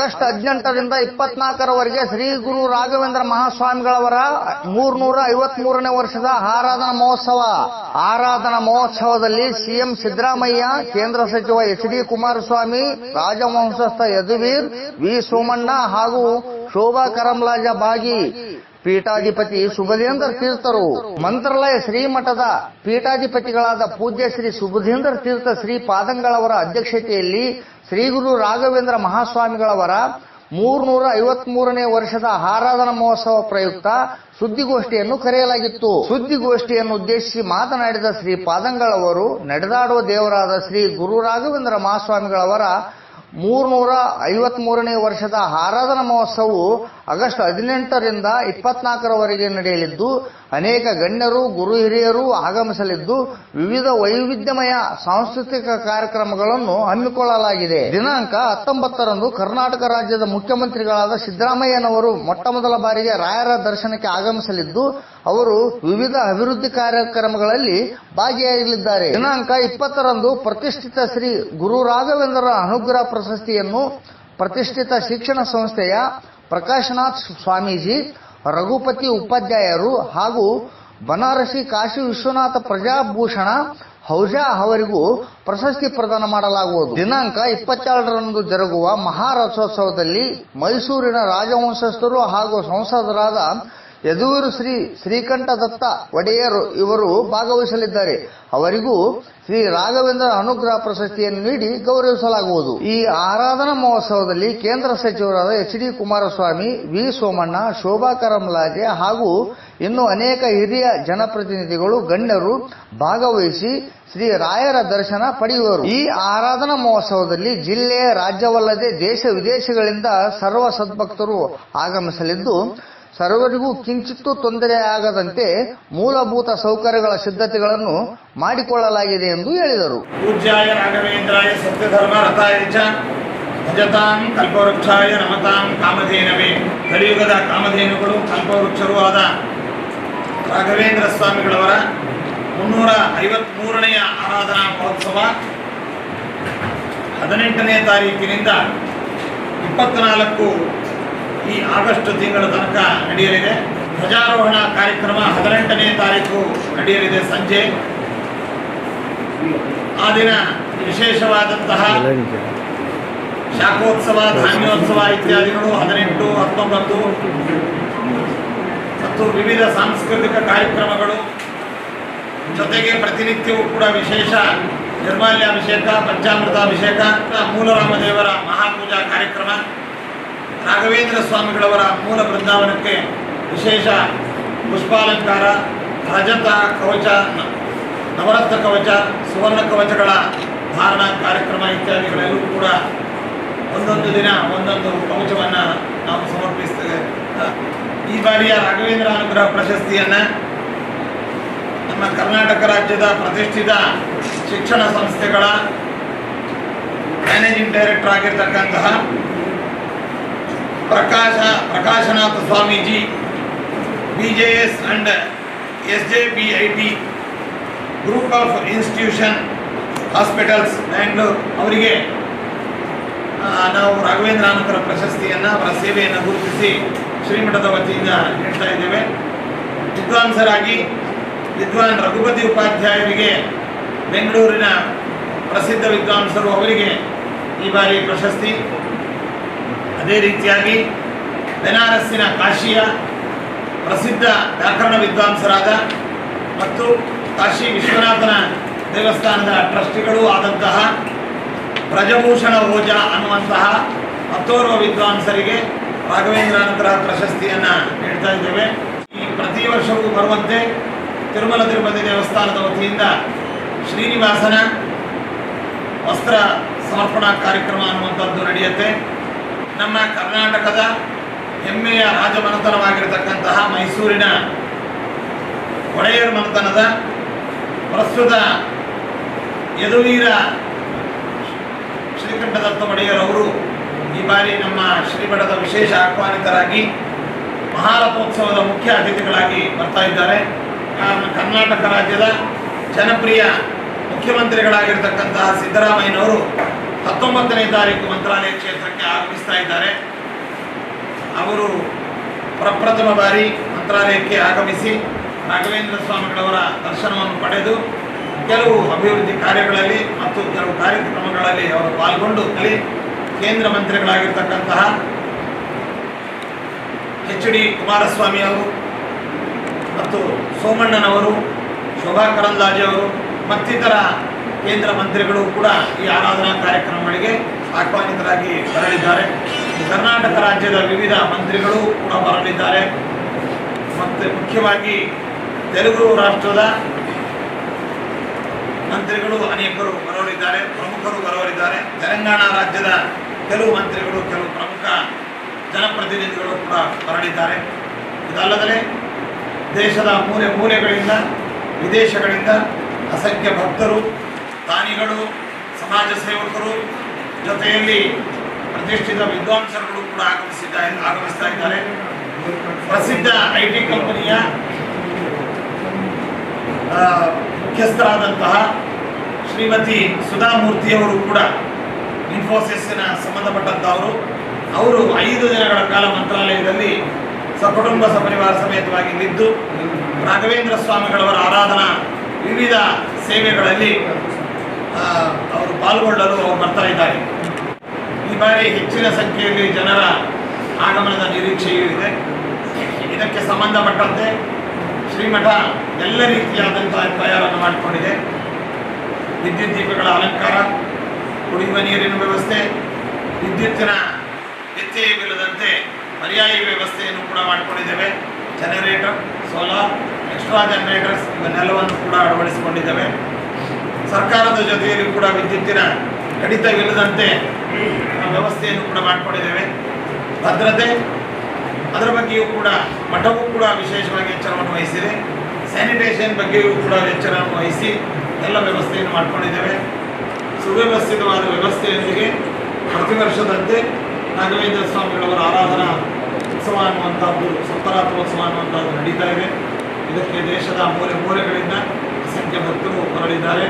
August 18ರಿಂದ 24ರವರೆಗೆ Shri Guru Raghavendra ಮಹಾಸ್ವಾಮಿಗಳವರ 353ನೇ ವರ್ಷದ ಆರಾಧನಾ ಮಹೋತ್ಸವದಲ್ಲಿ CM Siddaramaiah, ಕೇಂದ್ರ ಸಚಿವ ಎಚ್.ಡಿ. ಕುಮಾರಸ್ವಾಮಿ, ರಾಜವಂಶಸ್ಥ ಯದುವೀರ್ ವಿ ಸೋಮಣ್ಣ ಹಾಗೂ ಶೋಭಾ ಕರಂದ್ಲಾಜೆ ಭಾಗಿ. ಪೀಠಾಧಿಪತಿ ಸುಬುಧೇಂದ್ರ ತೀರ್ಥರು, ಮಂತ್ರಾಲಯ ಶ್ರೀಮಠದ ಪೀಠಾಧಿಪತಿಗಳಾದ ಪೂಜ್ಯ ಶ್ರೀ ಸುಬುಧೇಂದ್ರ ತೀರ್ಥ ಶ್ರೀ ಪಾದಂಗಳವರ ಅಧ್ಯಕ್ಷತೆಯಲ್ಲಿ ಶ್ರೀ ಗುರು ರಾಘವೇಂದ್ರ ಮಹಾಸ್ವಾಮಿಗಳವರ 353ನೇ ವರ್ಷದ ಆರಾಧನಾ ಮಹೋತ್ಸವ ಪ್ರಯುಕ್ತ ಸುದ್ದಿಗೋಷ್ಠಿಯನ್ನು ಕರೆಯಲಾಗಿತ್ತು. ಸುದ್ದಿಗೋಷ್ಠಿಯನ್ನು ಉದ್ದೇಶಿಸಿ ಮಾತನಾಡಿದ ಶ್ರೀ ಪಾದಂಗಳವರು, ನಡೆದಾಡುವ ದೇವರಾದ ಶ್ರೀ ಗುರು ರಾಘವೇಂದ್ರ ಮಹಾಸ್ವಾಮಿಗಳವರ 353ನೇ ವರ್ಷದ ಆರಾಧನಾ ಮಹೋತ್ಸವವು ಆಗಸ್ಟ್ 18ರಿಂದ 24ರವರೆಗೆ ನಡೆಯಲಿದ್ದು, ಅನೇಕ ಗಣ್ಯರು, ಗುರು ಹಿರಿಯರು ಆಗಮಿಸಲಿದ್ದು, ವಿವಿಧ ವೈವಿಧ್ಯಮಯ ಸಾಂಸ್ಕೃತಿಕ ಕಾರ್ಯಕ್ರಮಗಳನ್ನು ಹಮ್ಮಿಕೊಳ್ಳಲಾಗಿದೆ. ದಿನಾಂಕ 19ರಂದು ಕರ್ನಾಟಕ ರಾಜ್ಯದ ಮುಖ್ಯಮಂತ್ರಿಗಳಾದ ಸಿದ್ದರಾಮಯ್ಯನವರು ಮೊಟ್ಟಮೊದಲ ಬಾರಿಗೆ ರಾಯರ ದರ್ಶನಕ್ಕೆ ಆಗಮಿಸಲಿದ್ದು, ಅವರು ವಿವಿಧ ಅಭಿವೃದ್ಧಿ ಕಾರ್ಯಕ್ರಮಗಳಲ್ಲಿ ಭಾಗಿಯಾಗಲಿದ್ದಾರೆ. ದಿನಾಂಕ 20ರಂದು ಪ್ರತಿಷ್ಠಿತ ಶ್ರೀ ಗುರು ರಾಘವೇಂದ್ರ ಅನುಗ್ರಹ ಪ್ರಶಸ್ತಿಯನ್ನು ಪ್ರತಿಷ್ಠಿತ ಶಿಕ್ಷಣ ಸಂಸ್ಥೆಯ ಪ್ರಕಾಶನಾಥ್ ಸ್ವಾಮೀಜಿ, ರಘುಪತಿ ಉಪಾಧ್ಯಾಯರು ಹಾಗೂ ಬನಾರಸಿ ಕಾಶಿ ವಿಶ್ವನಾಥ ಪ್ರಜಾಭೂಷಣ ಹೌಜಾ ಅವರಿಗೂ ಪ್ರಶಸ್ತಿ ಪ್ರದಾನ ಮಾಡಲಾಗುವುದು. ದಿನಾಂಕ 22ರಂದು ಜರುಗುವ ಮಹಾರಥೋತ್ಸವದಲ್ಲಿ ಮೈಸೂರಿನ ರಾಜವಂಶಸ್ಥರು ಹಾಗೂ ಸಂಸದರಾದ ಯದುವೀರ್ ಶ್ರೀಕಂಠದತ್ತ ಒಡೆಯರ್ ಇವರು ಭಾಗವಹಿಸಲಿದ್ದಾರೆ. ಅವರಿಗೂ ಶ್ರೀ ರಾಘವೇಂದ್ರ ಅನುಗ್ರಹ ಪ್ರಶಸ್ತಿಯನ್ನು ನೀಡಿ ಗೌರವಿಸಲಾಗುವುದು. ಈ ಆರಾಧನಾ ಮಹೋತ್ಸವದಲ್ಲಿ ಕೇಂದ್ರ ಸಚಿವರಾದ ಎಚ್.ಡಿ. ಕುಮಾರಸ್ವಾಮಿ, ವಿ ಸೋಮಣ್ಣ, ಶೋಭಾ ಕರಂದ್ಲಾಜೆ ಹಾಗೂ ಇನ್ನು ಅನೇಕ ಹಿರಿಯ ಜನಪ್ರತಿನಿಧಿಗಳು, ಗಣ್ಯರು ಭಾಗವಹಿಸಿ ಶ್ರೀ ರಾಯರ ದರ್ಶನ ಪಡೆಯುವರು. ಈ ಆರಾಧನಾ ಮಹೋತ್ಸವದಲ್ಲಿ ಜಿಲ್ಲೆ, ರಾಜ್ಯವಲ್ಲದೆ ದೇಶ ವಿದೇಶಗಳಿಂದ ಸರ್ವ ಸದ್ಭಕ್ತರು ಆಗಮಿಸಲಿದ್ದು, ಸರ್ವರಿಗೂ ಕಿಂಚಿತ್ತೂ ತೊಂದರೆಯಾಗದಂತೆ ಮೂಲಭೂತ ಸೌಕರ್ಯಗಳ ಸಿದ್ಧತೆಗಳನ್ನು ಮಾಡಿಕೊಳ್ಳಲಾಗಿದೆ ಎಂದು ಹೇಳಿದರು. ಪೂಜ್ಯಾಯ ರಾಘವೇಂದ್ರಾಯ ಸತ್ಯಧರ್ಮ ರಥಾಯ ಚ ಭಜತಾಂ ಕಲ್ಪವೃಕ್ಷಾಯ ನಮತಾಂ ಕಾಮಧೇನವೇ. ಕಲಿಯುಗದ ಕಾಮಧೇನುಗಳು ಕಲ್ಪವೃಕ್ಷರೂ ಆದ ರಾಘವೇಂದ್ರ ಸ್ವಾಮಿಗಳವರ 353ನೇ ಆರಾಧನಾ ಮಹೋತ್ಸವ 18ನೇ ತಾರೀಕಿನಿಂದ 24 ಈ ಆಗಸ್ಟ್ ತಿಂಗಳ ತನಕ ನಡೆಯಲಿದೆ. ಧ್ವಜಾರೋಹಣ ಕಾರ್ಯಕ್ರಮ 18ನೇ ತಾರೀಕು ನಡೆಯಲಿದೆ ಸಂಜೆ. ಆ ದಿನ ವಿಶೇಷವಾದಂತಹ ಶಾಖೋತ್ಸವ, ಧಾನ್ಯೋತ್ಸವ ಇತ್ಯಾದಿಗಳು 18, 19 ಮತ್ತು ವಿವಿಧ ಸಾಂಸ್ಕೃತಿಕ ಕಾರ್ಯಕ್ರಮಗಳು, ಜೊತೆಗೆ ಪ್ರತಿನಿತ್ಯವೂ ಕೂಡ ವಿಶೇಷ ನಿರ್ಮಾಲ್ಯಾಭಿಷೇಕ, ಪಂಚಾಮೃತಾಭಿಷೇಕ, ಮೂಲರಾಮದೇವರ ಮಹಾಪೂಜಾ ಕಾರ್ಯಕ್ರಮ, ರಾಘವೇಂದ್ರ ಸ್ವಾಮಿಗಳವರ ಮೂಲ ಬೃಂದಾವನಕ್ಕೆ ವಿಶೇಷ ಪುಷ್ಪಾಲಂಕಾರ, ರಜತ ಕವಚ, ನವರತ್ನ ಕವಚ, ಸುವರ್ಣ ಕವಚಗಳ ಧಾರಣ ಕಾರ್ಯಕ್ರಮ ಇತ್ಯಾದಿಗಳೆಲ್ಲವೂ ಕೂಡ ಒಂದೊಂದು ದಿನ ಒಂದೊಂದು ಕವಚವನ್ನು ನಾವು ಸಮರ್ಪಿಸ್ತೇವೆ. ಈ ಬಾರಿಯ ರಾಘವೇಂದ್ರ ಅನುಗ್ರಹ ಪ್ರಶಸ್ತಿಯನ್ನು ನಮ್ಮ ಕರ್ನಾಟಕ ರಾಜ್ಯದ ಪ್ರತಿಷ್ಠಿತ ಶಿಕ್ಷಣ ಸಂಸ್ಥೆಗಳ ಮ್ಯಾನೇಜಿಂಗ್ ಡೈರೆಕ್ಟರ್ ಆಗಿರ್ತಕ್ಕಂತಹ Prakashnath Swamiji, BJS and SJBIT group of institution hospitals Bangalore ಅವರಿಗೆ ನಾವು ರಾಘವೇಂದ್ರ ಅನುಗ್ರಹ ಪ್ರಶಸ್ತಿಯನ್ನು, ಅವರ ಸೇವೆಯನ್ನು ಗುರುತಿಸಿ ಶ್ರೀಮಠದ ವತಿಯಿಂದ ನೀಡ್ತಾ ಇದ್ದೇವೆ. ವಿದ್ವಾಂಸರಾಗಿ ವಿದ್ವಾನ್ ರಘುಪತಿ ಉಪಾಧ್ಯಾಯರಿಗೆ, ಬೆಂಗಳೂರಿನ ಪ್ರಸಿದ್ಧ ವಿದ್ವಾಂಸರು, ಅವರಿಗೆ ಈ ಬಾರಿ ಪ್ರಶಸ್ತಿ. ಅದೇ ರೀತಿಯಾಗಿ ಬೆನಾರಸ್ಸಿನ ಕಾಶಿಯ ಪ್ರಸಿದ್ಧ ವ್ಯಾಕರಣ ವಿದ್ವಾಂಸರಾದ ಮತ್ತು ಕಾಶಿ ವಿಶ್ವನಾಥನ ದೇವಸ್ಥಾನದ ಟ್ರಸ್ಟಿಗಳೂ ಆದಂತಹ ಬ್ರಜಭೂಷಣ ಓಜಾ ಅನ್ನುವಂತಹ ಮತ್ತೋರ್ವ ವಿದ್ವಾಂಸರಿಗೆ ರಾಘವೇಂದ್ರ ಅನುಗ್ರಹ ಪ್ರಶಸ್ತಿಯನ್ನು ನೀಡ್ತಾ ಇದ್ದೇವೆ. ಈ ಪ್ರತಿ ವರ್ಷವೂ ಬರುವಂತೆ ತಿರುಮಲ ತಿರುಪತಿ ದೇವಸ್ಥಾನದ ವತಿಯಿಂದ ಶ್ರೀನಿವಾಸನ ವಸ್ತ್ರ ಸಮರ್ಪಣಾ ಕಾರ್ಯಕ್ರಮ ಅನ್ನುವಂಥದ್ದು ನಡೆಯುತ್ತೆ. ನಮ್ಮ ಕರ್ನಾಟಕದ ಹೆಮ್ಮೆಯ ರಾಜಮನೆತನವಾಗಿರತಕ್ಕಂತಹ ಮೈಸೂರಿನ ಒಡೆಯರ್ ಮನೆತನದ ಪ್ರಸ್ತುತ ಯದುವೀರ ಶ್ರೀಕಂಠದತ್ತ ಒಡೆಯರ್ ಅವರು ಈ ಬಾರಿ ನಮ್ಮ ಶ್ರೀಮಠದ ವಿಶೇಷ ಆಹ್ವಾನಿತರಾಗಿ ಮಹಾರಥೋತ್ಸವದ ಮುಖ್ಯ ಅತಿಥಿಗಳಾಗಿ ಬರ್ತಾ ಇದ್ದಾರೆ. ಕರ್ನಾಟಕ ರಾಜ್ಯದ ಜನಪ್ರಿಯ ಮುಖ್ಯಮಂತ್ರಿಗಳಾಗಿರ್ತಕ್ಕಂತಹ ಸಿದ್ದರಾಮಯ್ಯನವರು 19ನೇ ತಾರೀಕು ಮಂತ್ರಾಲಯ ಕ್ಷೇತ್ರಕ್ಕೆ ಆಗಮಿಸ್ತಾ ಇದ್ದಾರೆ. ಅವರು ಪ್ರಪ್ರಥಮ ಬಾರಿ ಮಂತ್ರಾಲಯಕ್ಕೆ ಆಗಮಿಸಿ ರಾಘವೇಂದ್ರ ಸ್ವಾಮಿಗಳವರ ದರ್ಶನವನ್ನು ಪಡೆದು ಕೆಲವು ಅಭಿವೃದ್ಧಿ ಕಾರ್ಯಗಳಲ್ಲಿ ಮತ್ತು ಕೆಲವು ಕಾರ್ಯಕ್ರಮಗಳಲ್ಲಿ ಅವರು ಪಾಲ್ಗೊಂಡು ಕೇಂದ್ರ ಮಂತ್ರಿಗಳಾಗಿರ್ತಕ್ಕಂತಹ HD ಕುಮಾರಸ್ವಾಮಿ ಅವರು ಮತ್ತು ಸೋಮಣ್ಣನವರು, ಶೋಭಾ ಕರಂದ್ಲಾಜೆ ಅವರು ಮತ್ತಿತರ ಕೇಂದ್ರ ಮಂತ್ರಿಗಳು ಕೂಡ ಈ ಆರಾಧನಾ ಕಾರ್ಯಕ್ರಮಗಳಿಗೆ ಆಹ್ವಾನಿತರಾಗಿ ಬರಲಿದ್ದಾರೆ. ಕರ್ನಾಟಕ ರಾಜ್ಯದ ವಿವಿಧ ಮಂತ್ರಿಗಳು ಕೂಡ ಬರಲಿದ್ದಾರೆ. ಮತ್ತು ಮುಖ್ಯವಾಗಿ ತೆಲುಗು ರಾಷ್ಟ್ರದ ಮಂತ್ರಿಗಳು ಅನೇಕರು ಬರೋರಿದ್ದಾರೆ, ಪ್ರಮುಖರು ಬರೋರಿದ್ದಾರೆ. ತೆಲಂಗಾಣ ರಾಜ್ಯದ ಕೆಲವು ಮಂತ್ರಿಗಳು, ಕೆಲವು ಪ್ರಮುಖ ಜನಪ್ರತಿನಿಧಿಗಳು ಕೂಡ ಬರಲಿದ್ದಾರೆ. ಇದಲ್ಲದೆ ದೇಶದ ಮೂಲೆ ಮೂಲೆಗಳಿಂದ, ವಿದೇಶಗಳಿಂದ ಅಸಂಖ್ಯ ಭಕ್ತರು, ದಾನಿಗಳು, ಸಮಾಜ ಸೇವಕರು, ಜೊತೆಯಲ್ಲಿ ಪ್ರತಿಷ್ಠಿತ ವಿದ್ವಾಂಸರುಗಳು ಕೂಡ ಆಗಮಿಸ್ತಾ ಇದ್ದಾರೆ. ಪ್ರಸಿದ್ಧ IT ಕಂಪನಿಯ ಮುಖ್ಯಸ್ಥರಾದಂತಹ ಶ್ರೀಮತಿ ಸುಧಾಮೂರ್ತಿಯವರು ಕೂಡ ಇನ್ಫೋಸಿಸ್ನ ಸಂಬಂಧಪಟ್ಟಂತಹವರು. ಅವರು 5 ದಿನಗಳ ಕಾಲ ಮಂತ್ರಾಲಯದಲ್ಲಿ ಸಕುಟುಂಬ ಸಪರಿವಾರ ಸಮೇತವಾಗಿ ಇದ್ದು ರಾಘವೇಂದ್ರ ಸ್ವಾಮಿಗಳವರ ಆರಾಧನಾ ವಿವಿಧ ಸೇವೆಗಳಲ್ಲಿ ಅವರು ಪಾಲ್ಗೊಳ್ಳಲು ಅವರು ಬರ್ತಾ ಇದ್ದಾರೆ. ಈ ಬಾರಿ ಹೆಚ್ಚಿನ ಸಂಖ್ಯೆಯಲ್ಲಿ ಜನರ ಆಗಮನದ ನಿರೀಕ್ಷೆಯೂ ಇದೆ. ಇದಕ್ಕೆ ಸಂಬಂಧಪಟ್ಟಂತೆ ಶ್ರೀಮಠ ಎಲ್ಲ ರೀತಿಯಾದಂತಹ ತಯಾರನ್ನು ಮಾಡಿಕೊಂಡಿದೆ. ವಿದ್ಯುತ್ ದೀಪಗಳ ಅಲಂಕಾರ, ಕುಡಿಯುವ ನೀರಿನ ವ್ಯವಸ್ಥೆ, ವಿದ್ಯುತ್ತಿನ ವ್ಯತ್ಯಯವಿಲ್ಲದಂತೆ ಪರ್ಯಾಯ ವ್ಯವಸ್ಥೆಯನ್ನು ಕೂಡ ಮಾಡಿಕೊಂಡಿದ್ದೇವೆ. ಜನರೇಟರ್, ಸೋಲಾರ್, ಎಕ್ಸ್ಟ್ರಾ ಜನರೇಟರ್ಸ್ ಇವನ್ನೆಲ್ಲವನ್ನು ಕೂಡ ಅಳವಡಿಸಿಕೊಂಡಿದ್ದೇವೆ. ಸರ್ಕಾರದ ಜೊತೆಯಲ್ಲಿ ಕೂಡ ವಿದ್ಯುತ್ತಿನ ಕಡಿತವಿಲ್ಲದಂತೆ ವ್ಯವಸ್ಥೆಯನ್ನು ಕೂಡ ಮಾಡಿಕೊಂಡಿದ್ದೇವೆ. ಭದ್ರತೆ, ಅದರ ಬಗ್ಗೆಯೂ ಕೂಡ ಮಠವೂ ಕೂಡ ವಿಶೇಷವಾಗಿ ಎಚ್ಚರವನ್ನು ವಹಿಸಿದೆ. ಸ್ಯಾನಿಟೇಷನ್ ಬಗ್ಗೆಯೂ ಕೂಡ ಎಚ್ಚರವನ್ನು ವಹಿಸಿ ಎಲ್ಲ ವ್ಯವಸ್ಥೆಯನ್ನು ಮಾಡಿಕೊಂಡಿದ್ದೇವೆ. ಸುವ್ಯವಸ್ಥಿತವಾದ ವ್ಯವಸ್ಥೆಯೊಂದಿಗೆ ಪ್ರತಿ ವರ್ಷದಂತೆ ರಾಘವೇಂದ್ರ ಸ್ವಾಮಿಗಳವರ ಆರಾಧನಾ ಉತ್ಸವ ಅನ್ನುವಂಥದ್ದು, ಸಪ್ತರಾತ್ರೋತ್ಸವ ಅನ್ನುವಂಥದ್ದು ನಡೀತಾ ಇದೆ. ಇದಕ್ಕೆ ದೇಶದ ಮೂಲೆ ಮೂಲೆಗಳಿಂದ ಅಸಂಖ್ಯ ಭಕ್ತರು ಬರಲಿದ್ದಾರೆ.